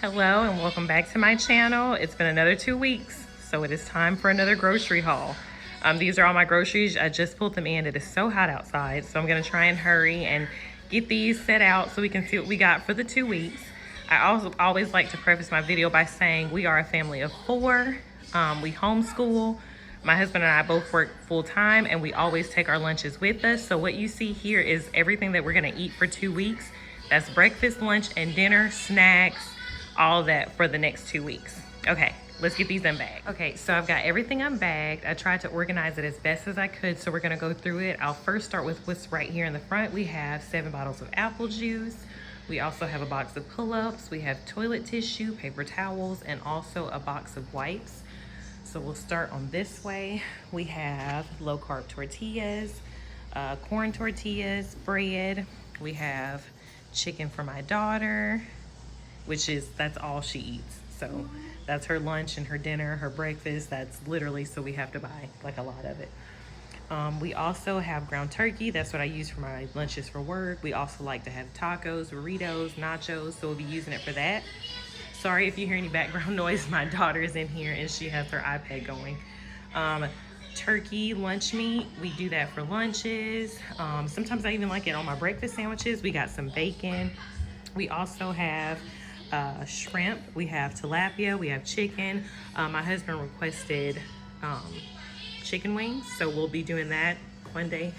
Hello and welcome back to my channel. It's been another 2 weeks, so it is time for another grocery haul. These are all my groceries. I just pulled them in. It is so hot outside, so I'm gonna try and hurry and get these set out so we can see what we got for the 2 weeks. I also always like to preface my video by saying we are a family of 4. We homeschool. My husband and I both work full time and we always take our lunches with us. So what you see here is everything that we're gonna eat for 2 weeks. That's breakfast, lunch, and dinner, snacks, all that for the next 2 weeks. Okay, let's get these unbagged. Okay, so I've got everything unbagged. I tried to organize it as best as I could, so we're gonna go through it. I'll first start with what's right here in the front. We have 7 bottles of apple juice. We also have a box of pull-ups. We have toilet tissue, paper towels, and also a box of wipes. So we'll start on this way. We have low-carb tortillas, corn tortillas, bread. We have chicken for my daughter, that's all she eats. So that's her lunch and her dinner, her breakfast. That's literally, so we have to buy like a lot of it. We also have ground turkey. That's what I use for my lunches for work. We also like to have tacos, burritos, nachos. So we'll be using it for that. Sorry if you hear any background noise. My daughter is in here and she has her iPad going. Turkey lunch meat, we do that for lunches. Sometimes I even like it on my breakfast sandwiches. We got some bacon. We also have shrimp, we have tilapia, we have chicken. My husband requested chicken wings, so we'll be doing that one day.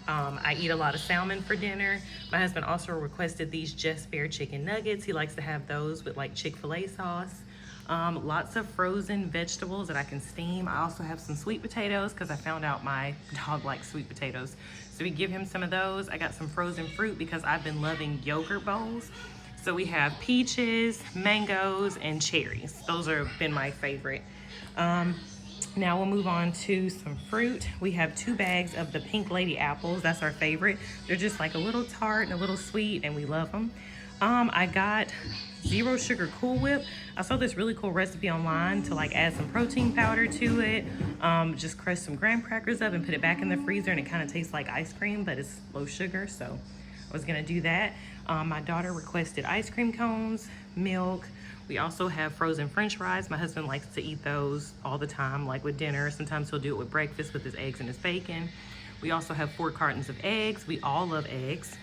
I eat a lot of salmon for dinner. My husband also requested these Just Bare chicken nuggets. He likes to have those with like Chick-fil-A sauce. Lots of frozen vegetables that I can steam. I also have some sweet potatoes because I found out my dog likes sweet potatoes. So we give him some of those. I got some frozen fruit because I've been loving yogurt bowls. So we have peaches, mangoes, and cherries. Those have been my favorite. Now we'll move on to some fruit. We have 2 bags of the Pink Lady apples. That's our favorite. They're just like a little tart and a little sweet, and we love them. I got zero sugar Cool Whip. I saw this really cool recipe online to like add some protein powder to it. Just crush some graham crackers up and put it back in the freezer, and it kind of tastes like ice cream, but it's low sugar, so I was gonna do that. My daughter requested ice cream cones, milk. We also have frozen French fries. My husband likes to eat those all the time, like with dinner. Sometimes he'll do it with breakfast with his eggs and his bacon. We also have 4 cartons of eggs. We all love eggs.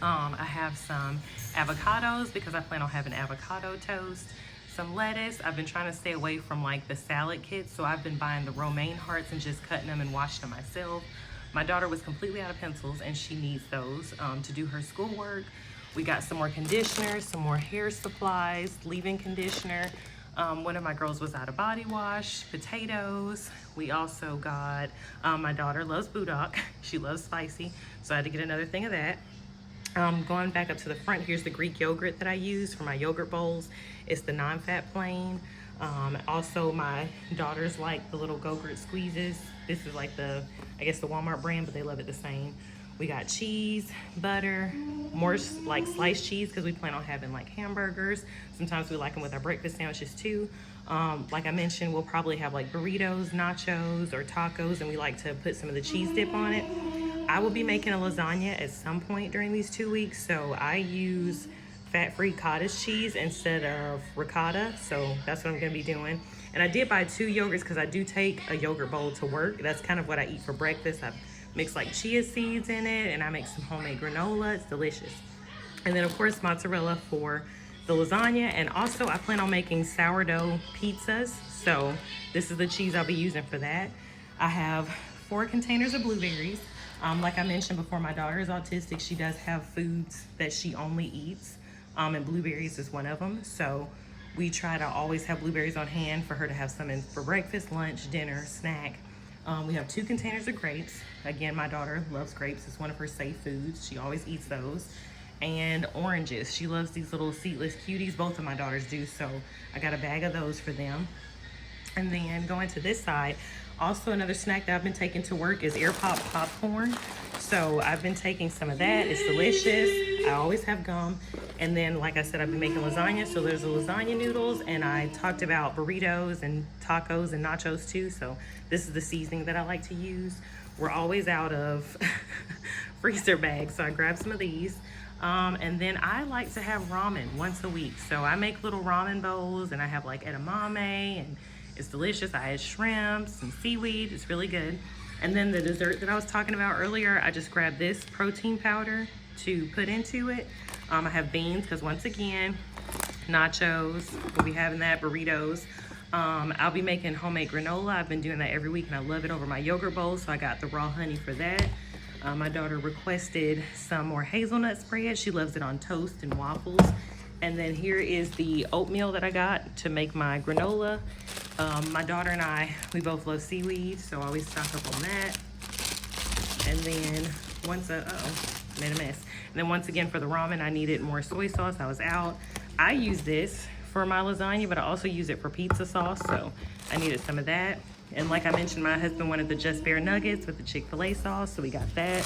I have some avocados because I plan on having avocado toast. Some lettuce. I've been trying to stay away from like the salad kits, so I've been buying the romaine hearts and just cutting them and washing them myself. My daughter was completely out of pencils and she needs those to do her schoolwork. We got some more conditioners, some more hair supplies, leave-in conditioner. One of my girls was out of body wash, potatoes. We also got, my daughter loves Budok. She loves spicy, so I had to get another thing of that. Going back up to the front, here's the Greek yogurt that I use for my yogurt bowls. It's the non-fat plain. Also, my daughters like the little Go-Gurt squeezes. This is like the, I guess the Walmart brand, but they love it the same. We got cheese, butter, more like sliced cheese because we plan on having like hamburgers. Sometimes we like them with our breakfast sandwiches too. Like I mentioned, we'll probably have like burritos, nachos, or tacos, and we like to put some of the cheese dip on it. I will be making a lasagna at some point during these 2 weeks, so I use fat-free cottage cheese instead of ricotta, so that's what I'm gonna be doing. And I did buy 2 yogurts because I do take a yogurt bowl to work. That's kind of what I eat for breakfast. I mix like chia seeds in it, and I make some homemade granola. It's delicious. And then of course mozzarella for the lasagna, and also I plan on making sourdough pizzas, so this is the cheese I'll be using for that. I have 4 containers of blueberries. Like I mentioned before, my daughter is autistic. She does have foods that she only eats, and blueberries is one of them. So we try to always have blueberries on hand for her to have some in for breakfast, lunch, dinner, snack. We have 2 containers of grapes. Again, my daughter loves grapes. It's one of her safe foods. She always eats those. And oranges. She loves these little seedless cuties. Both of my daughters do, so I got a bag of those for them. And then going to this side, also another snack that I've been taking to work is Air Pop popcorn. So I've been taking some of that. It's delicious. I always have gum. And then, like I said, I've been making lasagna. So there's the lasagna noodles, and I talked about burritos and tacos and nachos too. So this is the seasoning that I like to use. We're always out of freezer bags, so I grabbed some of these. And then I like to have ramen once a week. So I make little ramen bowls and I have like edamame and it's delicious. I add shrimp, some seaweed, it's really good. And then the dessert that I was talking about earlier, I just grabbed this protein powder to put into it. I have beans because once again, nachos, we'll be having that, burritos. I'll be making homemade granola. I've been doing that every week and I love it over my yogurt bowl. So I got the raw honey for that. My daughter requested some more hazelnut spread. She loves it on toast and waffles. And then here is the oatmeal that I got to make my granola. My daughter and I, we both love seaweed, so I always stock up on that. And then once, made a mess. And then once again for the ramen, I needed more soy sauce. I was out. I use this for my lasagna, but I also use it for pizza sauce, so I needed some of that. And like I mentioned, my husband wanted the Just Bare nuggets with the Chick-fil-A sauce, so we got that.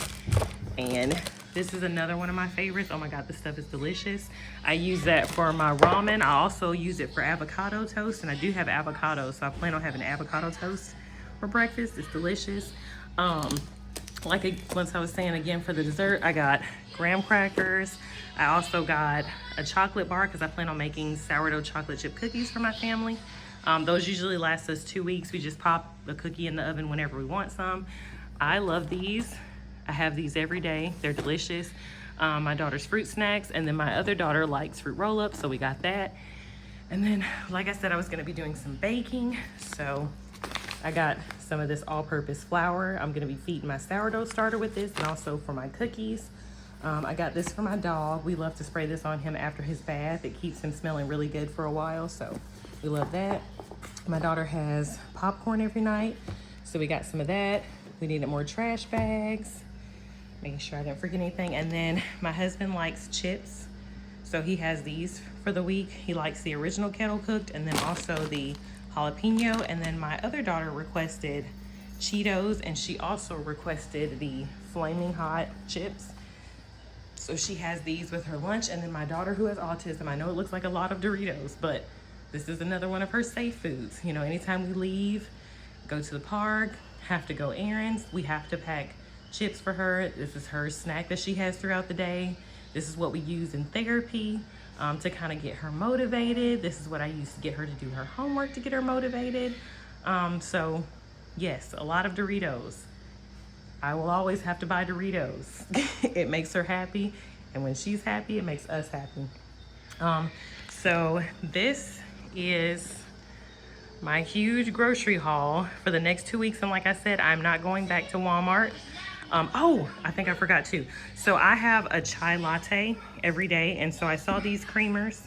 And this is another one of my favorites. Oh my God, this stuff is delicious. I use that for my ramen. I also use it for avocado toast, and I do have avocado, so I plan on having avocado toast for breakfast. It's delicious. Once I was saying again for the dessert, I got graham crackers. I also got a chocolate bar because I plan on making sourdough chocolate chip cookies for my family. Those usually last us 2 weeks. We just pop a cookie in the oven whenever we want some. I love these. I have these every day. They're delicious. My daughter's fruit snacks, and then my other daughter likes fruit roll-ups, so we got that. And then, like I said, I was gonna be doing some baking, so I got some of this all-purpose flour. I'm gonna be feeding my sourdough starter with this, and also for my cookies. I got this for my dog. We love to spray this on him after his bath. It keeps him smelling really good for a while, so we love that. My daughter has popcorn every night, so we got some of that. We needed more trash bags, making sure I didn't forget anything. And then my husband likes chips, so he has these for the week. He likes the original kettle cooked and then also the jalapeno. And then my other daughter requested Cheetos, and she also requested the flaming hot chips. So she has these with her lunch. And then my daughter, who has autism, I know it looks like a lot of Doritos, but this is another one of her safe foods. You know, anytime we leave, go to the park, have to go errands, we have to pack chips for her. This is her snack that she has throughout the day. This is what we use in therapy to kind of get her motivated. This is what I use to get her to do her homework to get her motivated. So yes, a lot of Doritos. I will always have to buy Doritos. It makes her happy, and when she's happy, it makes us happy. So this is my huge grocery haul for the next 2 weeks. And like I said, I'm not going back to Walmart. Oh, I think I forgot too. So I have a chai latte every day. And so I saw these creamers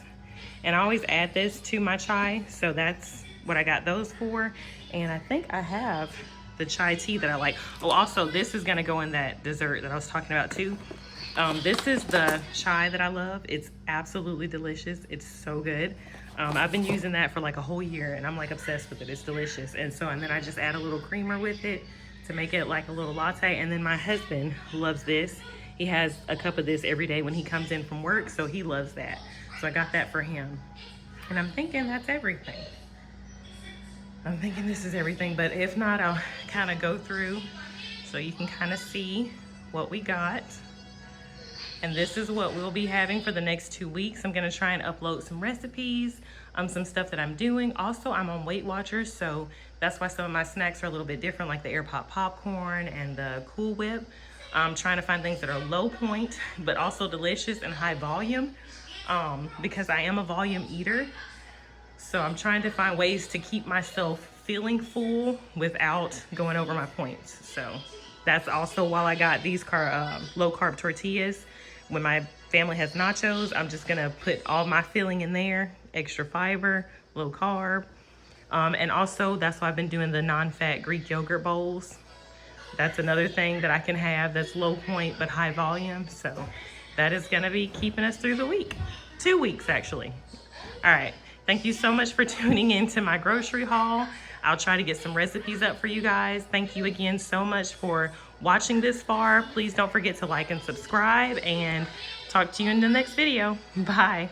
and I always add this to my chai. So that's what I got those for. And I think I have the chai tea that I like. Oh, also this is gonna go in that dessert that I was talking about too. This is the chai that I love. It's absolutely delicious. It's so good. I've been using that for like a whole year and I'm like obsessed with it. It's delicious. And then I just add a little creamer with it to make it like a little latte. And then my husband loves this. He has a cup of this every day when he comes in from work, so he loves that. So I got that for him. And I'm thinking that's everything. I'm thinking this is everything, but if not, I'll kind of go through so you can kind of see what we got. And this is what we'll be having for the next 2 weeks. I'm gonna try and upload some recipes, some stuff that I'm doing. Also, I'm on Weight Watchers, so that's why some of my snacks are a little bit different, like the Air Pop popcorn and the Cool Whip. I'm trying to find things that are low point, but also delicious and high volume, because I am a volume eater. So I'm trying to find ways to keep myself feeling full without going over my points. So that's also why I got these low carb tortillas. When my family has nachos, I'm just gonna put all my filling in there, extra fiber, low carb. And also that's why I've been doing the non-fat Greek yogurt bowls. That's another thing that I can have that's low point but high volume. So that is gonna be keeping us through the week. 2 weeks actually. All right, thank you so much for tuning into my grocery haul. I'll try to get some recipes up for you guys. Thank you again so much for watching this far. Please don't forget to like and subscribe, and talk to you in the next video. Bye.